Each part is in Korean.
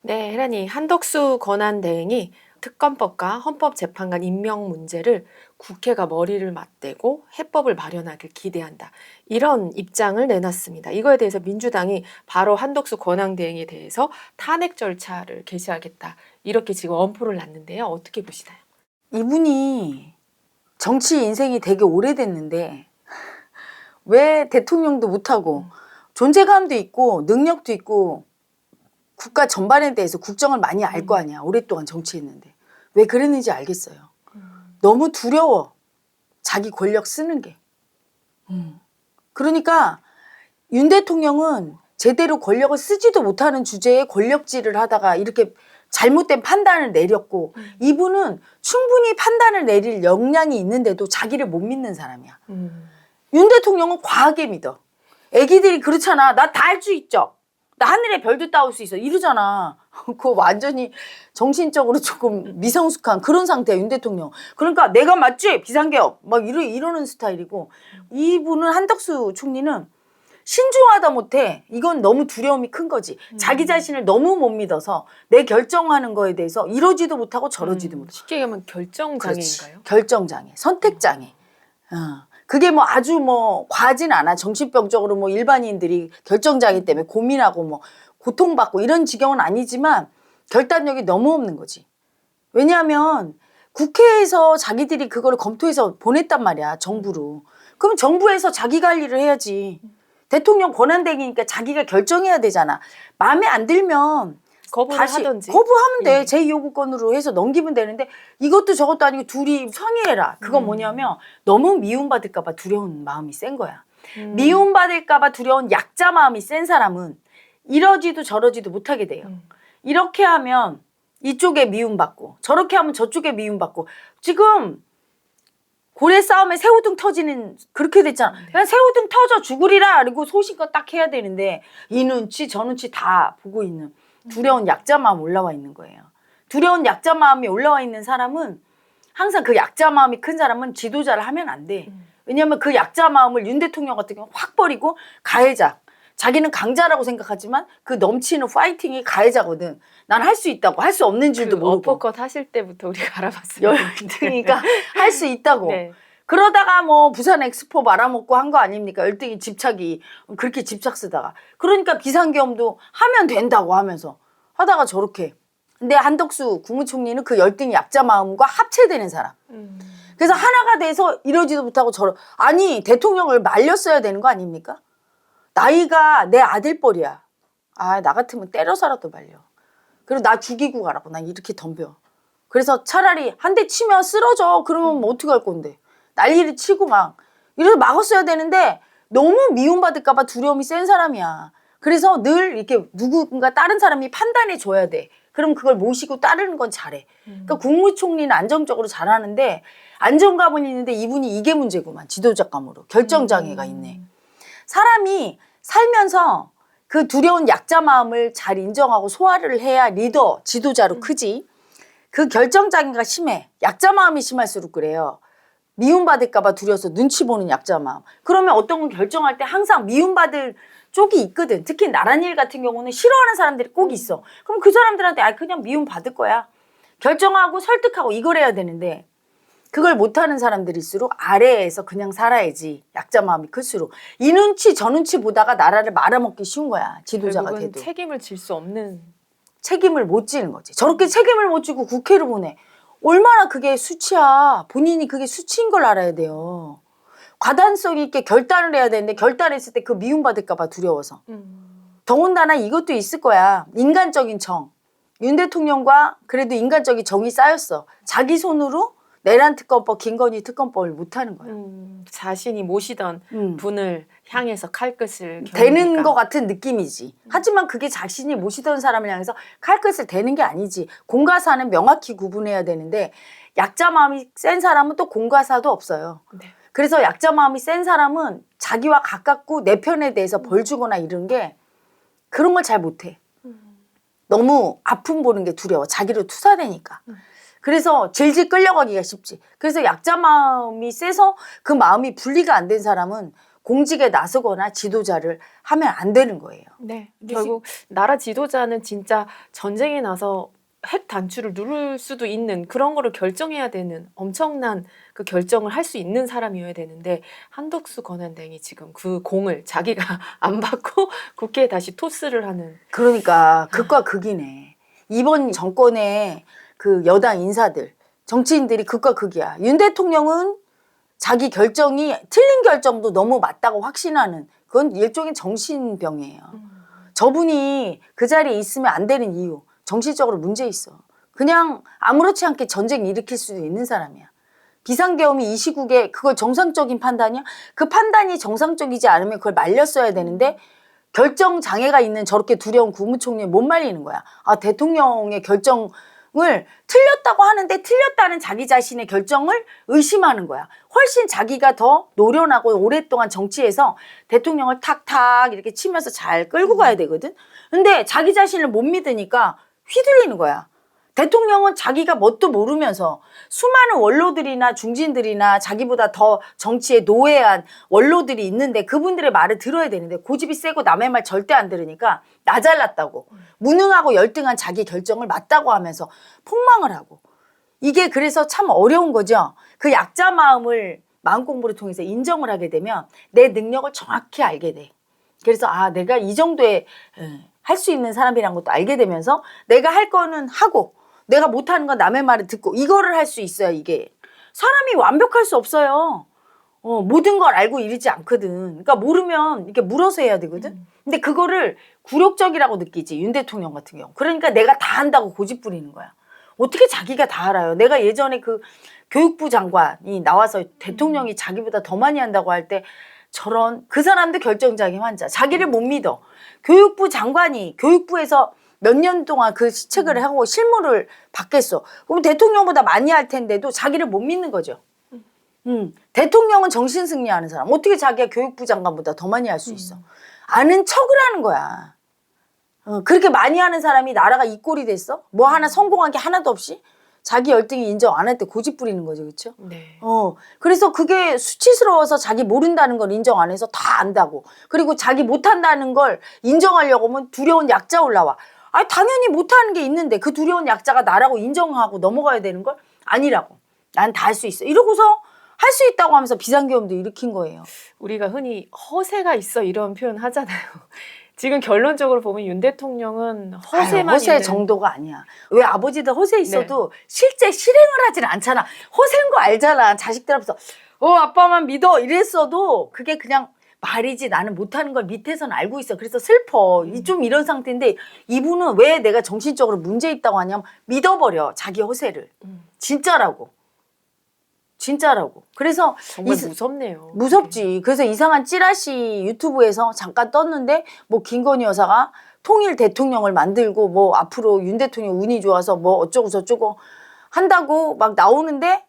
네, 혜란이 한덕수 권한대행이 특검법과 헌법재판관 임명 문제를 국회가 머리를 맞대고 해법을 마련하길 기대한다. 이런 입장을 내놨습니다. 이거에 대해서 민주당이 바로 한덕수 권한대행에 대해서 탄핵 절차를 개시하겠다. 이렇게 지금 엄포를 놨는데요. 어떻게 보시나요? 이분이 정치 인생이 되게 오래됐는데 왜 대통령도 못하고 존재감도 있고 능력도 있고 국가 전반에 대해서 국정을 많이 알 거 아니야. 오랫동안 정치했는데. 왜 그랬는지 알겠어요. 너무 두려워. 자기 권력 쓰는 게. 그러니까 윤 대통령은 제대로 권력을 쓰지도 못하는 주제에 권력질을 하다가 이렇게 잘못된 판단을 내렸고 이분은 충분히 판단을 내릴 역량이 있는데도 자기를 못 믿는 사람이야. 윤 대통령은 과하게 믿어. 애기들이 그렇잖아. 나 다 할 수 있죠. 나 하늘에 별도 따올 수 있어. 이러잖아. 그거 완전히 정신적으로 조금 미성숙한 그런 상태야, 윤 대통령. 그러니까 내가 맞지? 비상계엄. 막 이러는 스타일이고. 이분은 한덕수 총리는 신중하다 못해. 이건 너무 두려움이 큰 거지. 자기 자신을 너무 못 믿어서 내 결정하는 거에 대해서 이러지도 못하고 저러지도 못하고. 쉽게 얘기하면 결정장애인가요? 결정장애, 선택장애. 그게 뭐 아주 뭐 과하진 않아. 정신병적으로 뭐 일반인들이 결정장애 때문에 고민하고 뭐 고통받고 이런 지경은 아니지만 결단력이 너무 없는 거지. 왜냐하면 국회에서 자기들이 그거를 검토해서 보냈단 말이야, 정부로. 그럼 정부에서 자기가 할 일을 해야지. 대통령 권한대행이니까 자기가 결정해야 되잖아. 마음에 안 들면 거부를 다시 하든지. 거부하면 돼. 예. 제2요구권으로 해서 넘기면 되는데 이것도 저것도 아니고 둘이 상의해라. 그건 뭐냐면 너무 미움받을까 봐 두려운 마음이 센 거야. 미움받을까 봐 두려운 약자 마음이 센 사람은 이러지도 저러지도 못하게 돼요. 이렇게 하면 이쪽에 미움받고 저렇게 하면 저쪽에 미움받고 지금 고래 싸움에 새우등 터지는 그렇게 됐잖아. 그냥 새우등 터져 죽으리라 그리고 소신껏 딱 해야 되는데 이 눈치 저 눈치 다 보고 있는 두려운 약자 마음 올라와 있는 거예요. 두려운 약자 마음이 올라와 있는 사람은 항상 그 약자 마음이 큰 사람은 지도자를 하면 안 돼. 왜냐하면 그 약자 마음을 윤 대통령 같은 경우 확 버리고 가해자. 자기는 강자라고 생각하지만 그 넘치는 파이팅이 가해자거든. 난 할 수 있다고. 할 수 없는 줄도 그 모르고. 어퍼컷 하실 때부터 우리가 알아봤어요. 열등이니까 할 수 있다고. 네. 그러다가 뭐 부산 엑스포 말아먹고 한 거 아닙니까? 열등이 집착이 그렇게 집착 쓰다가. 그러니까 비상계엄도 하면 된다고 하면서 하다가 저렇게. 근데 한덕수 국무총리는 그 열등이 약자 마음과 합체되는 사람. 그래서 하나가 돼서 이러지도 못하고 아니 대통령을 말렸어야 되는 거 아닙니까? 나이가 내 아들뻘이야. 아, 나 같으면 때려서라도 말려. 그리고 나 죽이고 가라고. 난 이렇게 덤벼. 그래서 차라리 한 대 치면 쓰러져. 그러면 뭐 어떡할 건데. 난리를 치고 막. 이래서 막았어야 되는데 너무 미움받을까 봐 두려움이 센 사람이야. 그래서 늘 이렇게 누군가 다른 사람이 판단해 줘야 돼. 그럼 그걸 모시고 따르는 건 잘해. 그러니까 국무총리는 안정적으로 잘하는데 안정감은 있는데 이분이 이게 문제구만. 지도자감으로. 결정장애가 있네. 사람이 살면서 그 두려운 약자 마음을 잘 인정하고 소화를 해야 리더, 지도자로 크지. 그 결정장애가 심해. 약자 마음이 심할수록 그래요. 미움받을까 봐 두려워서 눈치 보는 약자 마음. 그러면 어떤 건 결정할 때 항상 미움받을 쪽이 있거든. 특히 나란 일 같은 경우는 싫어하는 사람들이 꼭 있어. 그럼 그 사람들한테 그냥 미움받을 거야. 결정하고 설득하고 이걸 해야 되는데 그걸 못하는 사람들일수록 아래에서 그냥 살아야지. 약자 마음이 클수록. 이 눈치 저 눈치 보다가 나라를 말아먹기 쉬운 거야. 지도자가 결국은 돼도. 책임을 질 수 없는. 책임을 못 지는 거지. 저렇게 책임을 못 지고 국회를 보내. 얼마나 그게 수치야. 본인이 그게 수치인 걸 알아야 돼요. 과단성 있게 결단을 해야 되는데 결단했을 때 그 미움받을까 봐 두려워서. 더군다나 이것도 있을 거야. 인간적인 정. 윤 대통령과 그래도 인간적인 정이 쌓였어. 자기 손으로 내란 특검법, 김건희 특검법을 못하는 거야. 자신이 모시던 분을 향해서 칼끝을 대는 겨누니까. 것 같은 느낌이지. 하지만 그게 자신이 모시던 사람을 향해서 칼끝을 대는 게 아니지. 공과 사는 명확히 구분해야 되는데 약자 마음이 센 사람은 또 공과 사도 없어요. 네. 그래서 약자 마음이 센 사람은 자기와 가깝고 내 편에 대해서 벌 주거나 이런 게 그런 걸 잘 못해. 너무 아픔 보는 게 두려워. 자기를 투사되니까. 그래서 질질 끌려가기가 쉽지. 그래서 약자 마음이 세서 그 마음이 분리가 안 된 사람은 공직에 나서거나 지도자를 하면 안 되는 거예요. 네. 결국 나라 지도자는 진짜 전쟁에 나서 핵 단추를 누를 수도 있는 그런 거를 결정해야 되는 엄청난 그 결정을 할 수 있는 사람이어야 되는데 한덕수 권한대행이 지금 그 공을 자기가 안 받고 국회에 다시 토스를 하는. 그러니까 극과 극이네. 이번 정권의 그 여당 인사들, 정치인들이 극과 극이야. 윤 대통령은 자기 결정이 틀린 결정도 너무 맞다고 확신하는 그건 일종의 정신병이에요. 저분이 그 자리에 있으면 안 되는 이유, 정신적으로 문제 있어. 그냥 아무렇지 않게 전쟁 일으킬 수도 있는 사람이야. 비상계엄이 이 시국에 그걸 정상적인 판단이야? 그 판단이 정상적이지 않으면 그걸 말렸어야 되는데 결정 장애가 있는 저렇게 두려운 국무총리를 못 말리는 거야. 아, 대통령의 결정을 틀렸다고 하는데 틀렸다는 자기 자신의 결정을 의심하는 거야. 훨씬 자기가 더 노련하고 오랫동안 정치에서 대통령을 탁탁 이렇게 치면서 잘 끌고 가야 되거든. 근데 자기 자신을 못 믿으니까 휘둘리는 거야. 대통령은 자기가 뭣도 모르면서 수많은 원로들이나 중진들이나 자기보다 더 정치에 노예한 원로들이 있는데 그분들의 말을 들어야 되는데 고집이 세고 남의 말 절대 안 들으니까 나 잘났다고 무능하고 열등한 자기 결정을 맞다고 하면서 폭망을 하고 이게 그래서 참 어려운 거죠. 그 약자 마음을 마음 공부를 통해서 인정을 하게 되면 내 능력을 정확히 알게 돼. 그래서 아 내가 이 정도의 할 수 있는 사람이란 것도 알게 되면서 내가 할 거는 하고 내가 못하는 건 남의 말을 듣고 이거를 할 수 있어요. 이게 사람이 완벽할 수 없어요. 모든 걸 알고 이르지 않거든. 그러니까 모르면 이렇게 물어서 해야 되거든. 근데 그거를 굴욕적이라고 느끼지 윤 대통령 같은 경우. 그러니까 내가 다 한다고 고집 부리는 거야. 어떻게 자기가 다 알아요. 내가 예전에 그 교육부 장관이 나와서 대통령이 자기보다 더 많이 한다고 할 때 저런 그 사람도 결정장애 환자. 자기를 못 믿어. 교육부 장관이 교육부에서 몇 년 동안 그 시책을 하고 실무를 받겠어. 그럼 대통령보다 많이 할 텐데도 자기를 못 믿는 거죠. 대통령은 정신승리하는 사람. 어떻게 자기가 교육부 장관보다 더 많이 할 수 있어. 아는 척을 하는 거야. 그렇게 많이 하는 사람이 나라가 이 꼴이 됐어? 뭐 하나 성공한 게 하나도 없이? 자기 열등이 인정 안 할 때 고집 부리는 거죠. 그렇죠? 네. 그래서 그게 수치스러워서 자기 모른다는 걸 인정 안 해서 다 안다고. 그리고 자기 못한다는 걸 인정하려고 하면 두려운 약자 올라와. 아, 당연히 못하는 게 있는데 그 두려운 약자가 나라고 인정하고 넘어가야 되는 걸 아니라고. 난 다 할 수 있어. 이러고서 할 수 있다고 하면서 비상계엄도 일으킨 거예요. 우리가 흔히 허세가 있어 이런 표현 하잖아요. 지금 결론적으로 보면 윤 대통령은 허세만 허세 있는. 정도가 아니야. 왜 아버지들 허세 있어도 실제 실행을 하진 않잖아. 허세인 거 알잖아. 자식들 앞에서 아빠만 믿어 이랬어도 그게 그냥 말이지 나는 못하는 걸 밑에서는 알고 있어. 그래서 슬퍼. 좀 이런 상태인데 이분은 왜 내가 정신적으로 문제 있다고 하냐면 믿어버려. 자기 허세를. 진짜라고. 진짜라고. 그래서 정말 무섭네요. 무섭지. 그래서 이상한 찌라시 유튜브에서 잠깐 떴는데 뭐 김건희 여사가 통일 대통령을 만들고 뭐 앞으로 윤 대통령 운이 좋아서 뭐 어쩌고 저쩌고 한다고 막 나오는데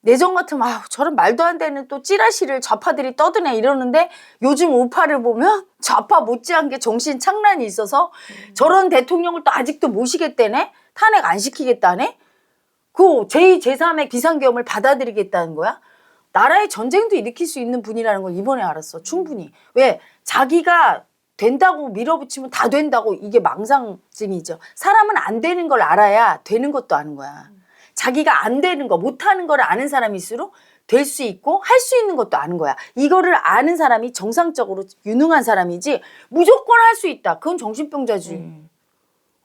내정 같으면 저런 말도 안 되는 또 찌라시를 좌파들이 떠드네 이러는데 요즘 우파를 보면 좌파 못지않게 정신 착란이 있어서 저런 대통령을 또 아직도 모시겠다네? 탄핵 안 시키겠다네? 그 제2, 제3의 비상계엄을 받아들이겠다는 거야? 나라의 전쟁도 일으킬 수 있는 분이라는 걸 이번에 알았어. 충분히. 왜? 자기가 된다고 밀어붙이면 다 된다고 이게 망상증이죠. 사람은 안 되는 걸 알아야 되는 것도 아는 거야. 자기가 안 되는 거, 못하는 거를 아는 사람일수록 될 수 있고 할 수 있는 것도 아는 거야. 이거를 아는 사람이 정상적으로 유능한 사람이지 무조건 할 수 있다. 그건 정신병자지.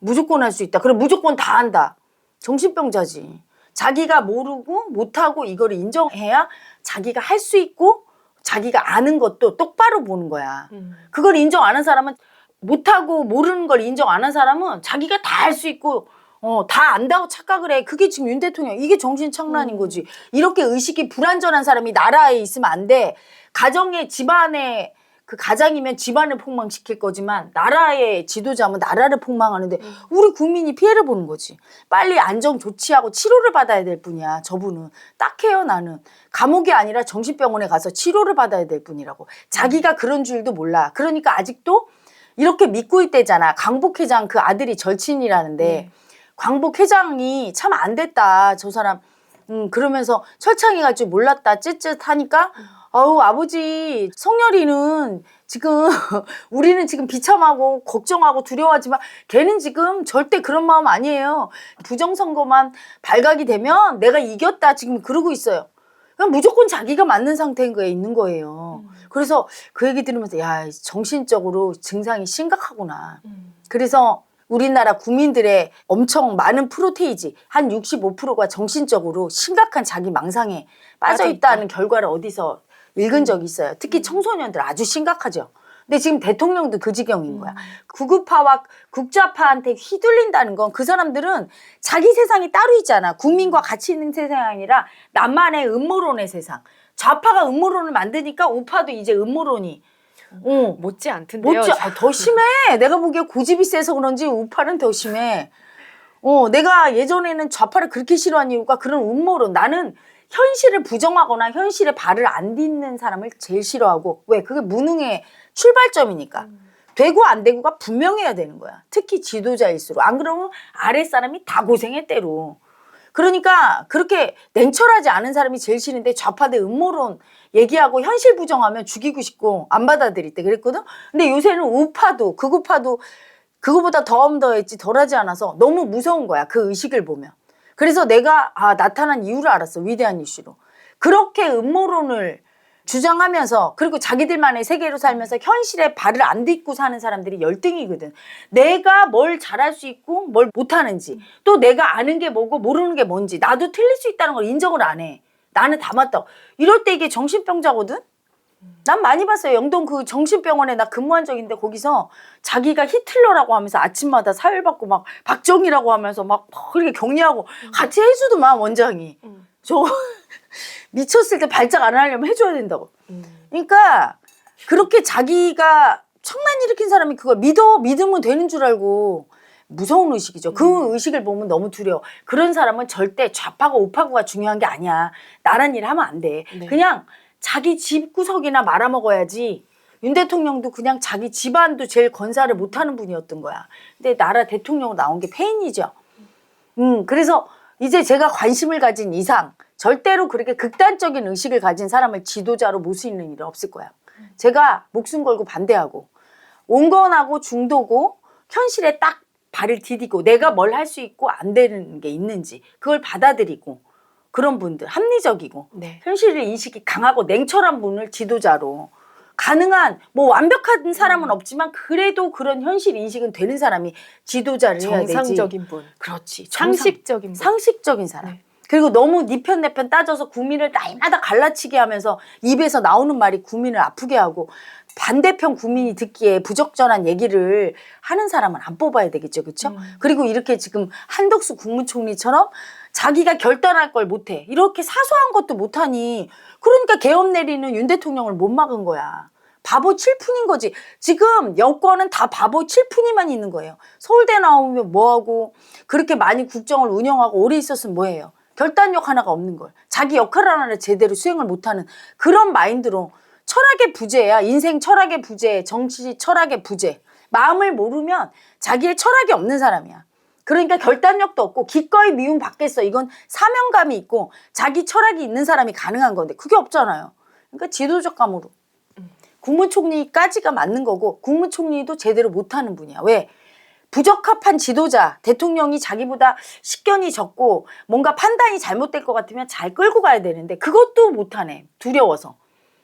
무조건 할 수 있다. 그럼 무조건 다 한다. 정신병자지. 자기가 모르고 못하고 이거를 인정해야 자기가 할 수 있고 자기가 아는 것도 똑바로 보는 거야. 그걸 인정 안 한 사람은 못하고 모르는 걸 인정 안 한 사람은 자기가 다 할 수 있고 다 안다고 착각을 해. 그게 지금 윤 대통령 이게 정신착란인 거지. 이렇게 의식이 불완전한 사람이 나라에 있으면 안 돼. 가정에 집안에 그 가장이면 집안을 폭망시킬 거지만 나라의 지도자면 나라를 폭망하는데 우리 국민이 피해를 보는 거지. 빨리 안정 조치하고 치료를 받아야 될 뿐이야. 저분은 딱해요. 나는 감옥이 아니라 정신병원에 가서 치료를 받아야 될 뿐이라고. 자기가 그런 줄도 몰라. 그러니까 아직도 이렇게 믿고 있대잖아. 강복 회장 그 아들이 절친이라는데 광복 회장이 참 안 됐다. 저 사람 그러면서 철창이 갈 줄 몰랐다. 쯧쯧 하니까 아우 아버지 성렬이는 지금 우리는 지금 비참하고 걱정하고 두려워하지만 걔는 지금 절대 그런 마음 아니에요. 부정선거만 발각이 되면 내가 이겼다 지금 그러고 있어요. 그냥 무조건 자기가 맞는 상태인 거에 있는 거예요. 그래서 그 얘기 들으면서 야 정신적으로 증상이 심각하구나. 그래서 우리나라 국민들의 엄청 많은 프로테이지 한 65%가 정신적으로 심각한 자기 망상에 빠져 있다는 결과를 어디서 읽은 적이 있어요. 특히 청소년들 아주 심각하죠. 근데 지금 대통령도 그 지경인 거야. 구구파와 국좌파한테 휘둘린다는 건 그 사람들은 자기 세상이 따로 있잖아. 국민과 같이 있는 세상이 아니라 나만의 음모론의 세상. 좌파가 음모론을 만드니까 우파도 이제 음모론이 못지 않던데요. 더 심해. 내가 보기에 고집이 세서 그런지 우파는 더 심해. 내가 예전에는 좌파를 그렇게 싫어한 이유가 그런 음모론. 나는 현실을 부정하거나 현실에 발을 안 딛는 사람을 제일 싫어하고 왜? 그게 무능의 출발점이니까. 되고 안 되고가 분명해야 되는 거야. 특히 지도자일수록. 안 그러면 아랫사람이 다 고생해 때로. 그러니까 그렇게 냉철하지 않은 사람이 제일 싫은데 좌파들 음모론 얘기하고 현실 부정하면 죽이고 싶고 안 받아들일 때 그랬거든. 근데 요새는 우파도 극우파도 그거보다 더했지 덜하지 않아서 너무 무서운 거야. 그 의식을 보면. 그래서 내가 나타난 이유를 알았어. 위대한 이슈로. 그렇게 음모론을 주장하면서 그리고 자기들만의 세계로 살면서 현실에 발을 안 딛고 사는 사람들이 열등이거든. 내가 뭘 잘할 수 있고 뭘 못하는지 또 내가 아는 게 뭐고 모르는 게 뭔지 나도 틀릴 수 있다는 걸 인정을 안 해. 나는 다 맞다고. 이럴 때 이게 정신병자거든. 난 많이 봤어요. 영동 그 정신병원에 나 근무한 적 있는데 거기서 자기가 히틀러라고 하면서 아침마다 사흘 받고 막 박정희라고 하면서 막 그렇게 격려하고 같이 해주더만 원장이. 저거 미쳤을 때 발작 안 하려면 해줘야 된다고. 그러니까 그렇게 자기가 청난 일으킨 사람이 그걸 믿으면 되는 줄 알고 무서운 의식이죠. 그 의식을 보면 너무 두려워. 그런 사람은 절대 좌파고 우파고가 중요한 게 아니야. 나란 일 하면 안 돼. 네. 그냥 자기 집구석이나 말아먹어야지. 윤 대통령도 그냥 자기 집안도 제일 건사를 못하는 분이었던 거야. 근데 나라 대통령으로 나온 게 폐인이죠. 그래서 이제 제가 관심을 가진 이상 절대로 그렇게 극단적인 의식을 가진 사람을 지도자로 모시는 일은 없을 거야. 제가 목숨 걸고 반대하고 온건하고 중도고 현실에 딱 발을 디디고 내가 뭘 할 수 있고 안 되는 게 있는지 그걸 받아들이고 그런 분들 합리적이고 네. 현실 인식이 강하고 냉철한 분을 지도자로 가능한 뭐 완벽한 사람은 없지만 그래도 그런 현실 인식은 되는 사람이 지도자를 해야 되지. 정상적인 분. 그렇지. 상식적인 분. 상식적인 사람. 네. 그리고 너무 네 편 내 편 따져서 국민을 날마다 갈라치게 하면서 입에서 나오는 말이 국민을 아프게 하고 반대편 국민이 듣기에 부적절한 얘기를 하는 사람은 안 뽑아야 되겠죠. 그렇죠? 그리고 이렇게 지금 한덕수 국무총리처럼 자기가 결단할 걸 못해. 이렇게 사소한 것도 못하니 그러니까 계엄 내리는 윤 대통령을 못 막은 거야. 바보 칠푼인 거지. 지금 여권은 다 바보 칠푼이만 있는 거예요. 서울대 나오면 뭐하고 그렇게 많이 국정을 운영하고 오래 있었으면 뭐해요. 결단력 하나가 없는 걸. 자기 역할 하나를 제대로 수행을 못하는 그런 마인드로 철학의 부재야. 인생 철학의 부재, 정치 철학의 부재. 마음을 모르면 자기의 철학이 없는 사람이야. 그러니까 결단력도 없고 기꺼이 미움 받겠어. 이건 사명감이 있고 자기 철학이 있는 사람이 가능한 건데 그게 없잖아요. 그러니까 지도적 감으로. 국무총리까지가 맞는 거고 국무총리도 제대로 못하는 분이야. 왜? 부적합한 지도자, 대통령이 자기보다 식견이 적고 뭔가 판단이 잘못될 것 같으면 잘 끌고 가야 되는데 그것도 못하네. 두려워서.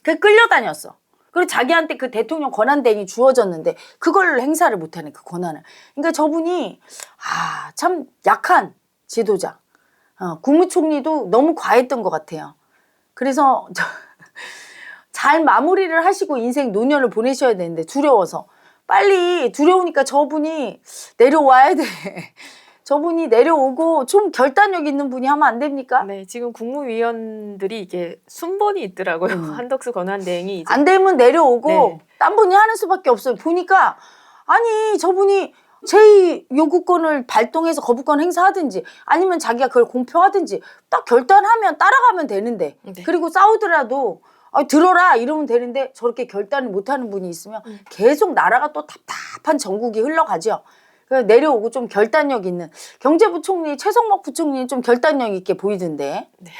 그 끌려다녔어. 그리고 자기한테 그 대통령 권한대행이 주어졌는데 그걸 행사를 못하네. 그 권한을. 그러니까 저분이 참 약한 지도자. 국무총리도 너무 과했던 것 같아요. 그래서 잘 마무리를 하시고 인생 노년을 보내셔야 되는데 두려워서. 빨리 두려우니까 저분이 내려와야 돼. 저분이 내려오고 좀 결단력 있는 분이 하면 안 됩니까? 네, 지금 국무위원들이 이게 순번이 있더라고요. 한덕수 권한대행이 이제 안 되면 내려오고 네. 딴 분이 하는 수밖에 없어요. 보니까 아니 저분이 제2 요구권을 발동해서 거부권 행사하든지 아니면 자기가 그걸 공표하든지 딱 결단하면 따라가면 되는데 네. 그리고 싸우더라도 들어라 이러면 되는데 저렇게 결단을 못하는 분이 있으면 계속 나라가 또 답답한 정국이 흘러가죠. 그래서 내려오고 좀 결단력 있는 경제부총리 최성목 부총리는 좀 결단력 있게 보이던데. 네.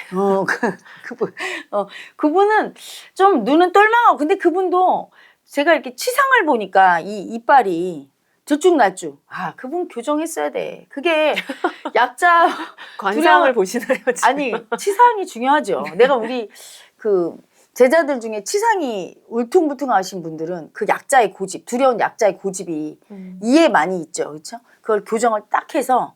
그분은 좀 눈은 똘망하고 근데 그분도 제가 이렇게 치상을 보니까 이 이빨이 들쭉날쭉. 아, 그분 교정했어야 돼. 그게 약자 관상을 보시나요? 지금? 아니 치상이 중요하죠. 내가 우리 그 제자들 중에 치상이 울퉁불퉁하신 분들은 그 약자의 고집, 두려운 약자의 고집이 이해 많이 있죠, 그렇죠? 그걸 교정을 딱 해서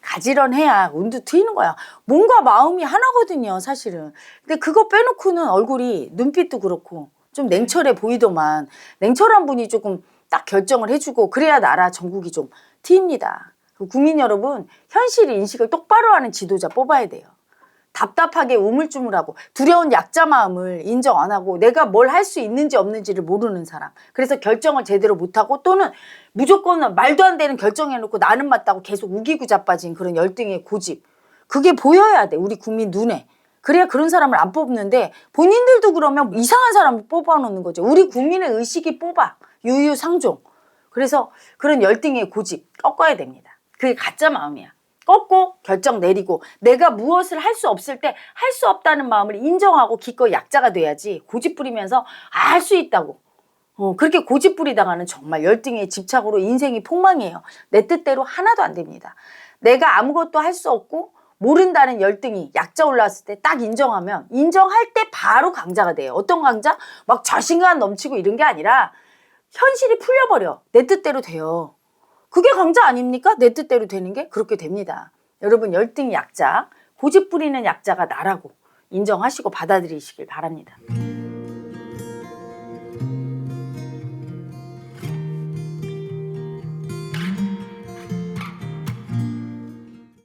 가지런해야 운도 트이는 거야. 몸과 마음이 하나거든요, 사실은. 근데 그거 빼놓고는 얼굴이 눈빛도 그렇고 좀 냉철해 보이더만 냉철한 분이 조금 딱 결정을 해주고 그래야 나라 전국이 좀 트입니다. 국민 여러분, 현실 인식을 똑바로 하는 지도자 뽑아야 돼요. 답답하게 우물쭈물하고 두려운 약자 마음을 인정 안 하고 내가 뭘 할 수 있는지 없는지를 모르는 사람. 그래서 결정을 제대로 못하고 또는 무조건 말도 안 되는 결정해놓고 나는 맞다고 계속 우기고 자빠진 그런 열등의 고집. 그게 보여야 돼, 우리 국민 눈에. 그래야 그런 사람을 안 뽑는데 본인들도 그러면 이상한 사람을 뽑아놓는 거죠. 우리 국민의 의식이 뽑아. 유유상종. 그래서 그런 열등의 고집 꺾어야 됩니다. 그게 가짜 마음이야. 꺾고 결정 내리고 내가 무엇을 할 수 없을 때 할 수 없다는 마음을 인정하고 기꺼이 약자가 돼야지 고집 부리면서 할 수 있다고 그렇게 고집 부리다가는 정말 열등의 집착으로 인생이 폭망이에요. 내 뜻대로 하나도 안 됩니다. 내가 아무것도 할 수 없고 모른다는 열등이 약자 올라왔을 때 딱 인정하면 인정할 때 바로 강자가 돼요. 어떤 강자? 막 자신감 넘치고 이런 게 아니라 현실이 풀려버려. 내 뜻대로 돼요. 그게 강자 아닙니까? 내 뜻대로 되는 게 그렇게 됩니다. 여러분 열등 약자, 고집 부리는 약자가 나라고 인정하시고 받아들이시길 바랍니다.